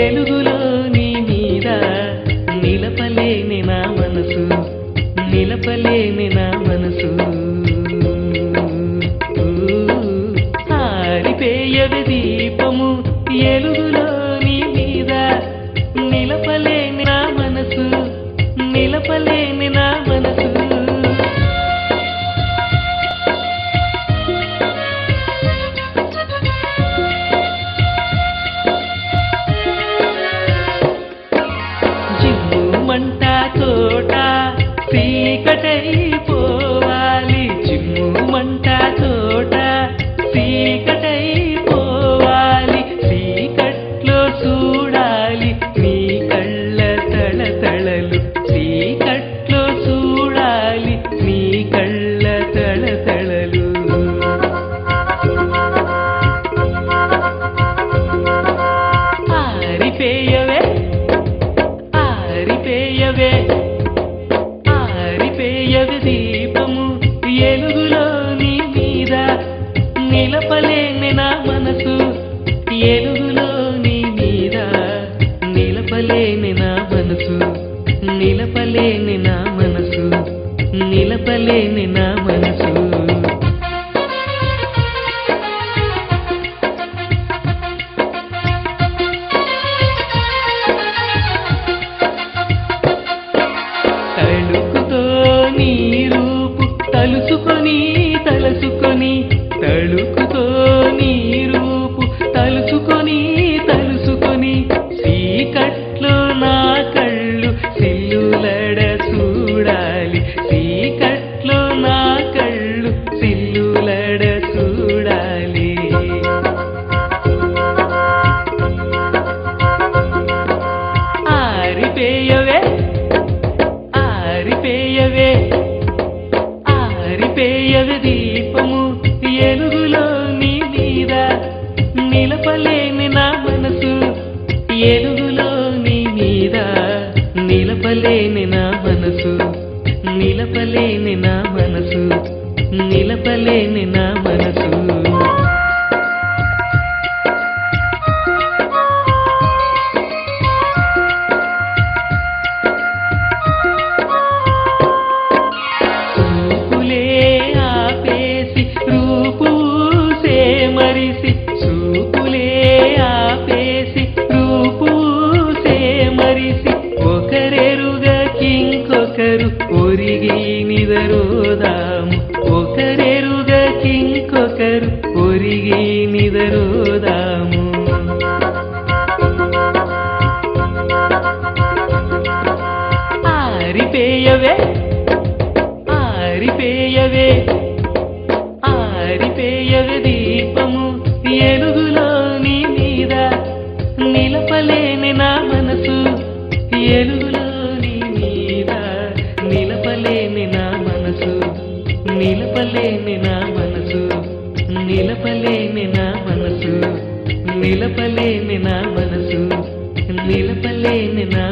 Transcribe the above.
ఎలుగులో నీ మీద నిలపలేని నా మనసు, నిలపలేని నా మనసు. ఆరిపోయేది దీపము ఎలుగులో నీ మీద నిలపలేని నా మనసు, నిలపలేని నా మనసు. జిమ్ముమంట తోట చీకటైపోవాలి, జిమ్ముమంట తోట చీకటైపోవాలి. చీకట్లో చూడాలి నీ కళ్ళ తళతళలు, చీకట్లో చూడాలి నీ కళ్ళ తళతళలు. ఆరిపోయవే ఆరిపోయవే ఆరిపోయవే దీపము ఎలుగులో నీ మీద నిలపలేని నా మనసు, ఎలుగులో నీ మీద నిలపలేని నా మనసు, నిలపలేని నా మనసు, నిలపలేని నా మనసు. తళుకుతో నీ రూపు తలుసుకొని తలుసుకొని, తళుకుతో నీ రూపు తలుసుకొని తలుసుకొని, చీకట్లో నా కళ్ళు సిల్లులడ చూడాలి, చీకట్లో నా కళ్ళు సిల్లులడ చూడాలి. ఆరిపోయవే ఆరిపోయవే ఆరిపోయవే దీపము ఎలుగులో నీ మీద నిలపలేని నా మనసు, ఎలుగులో నీ మీద నిలపలేని నా మనసు, నిలపలేని నా మనసు, నిలపలేని నా మనసు. చూపులే ఆపేసి రూపు సేమరిసి, చూపులే ఆపేసి రూపు సేమరిసి, ఒకరెరుగకింకొకరు ఒరిగి నిదరోదాము, ఒకరెరుగకింకొకరు ఒరిగి నిదరోదాము. ఆరిపోయవే ఆరిపోయవే ఆరిపోయవే దీపము ఎలుగులో నీ మీద నిలపలేని నా మనసు, ఎలుగులో నీ మీద నిలపలేని నా మనసు, నిలపలేని నా మనసు, నిలపలేని నా మనసు, నిలపలేని నా మనసు, నిలపలేని నా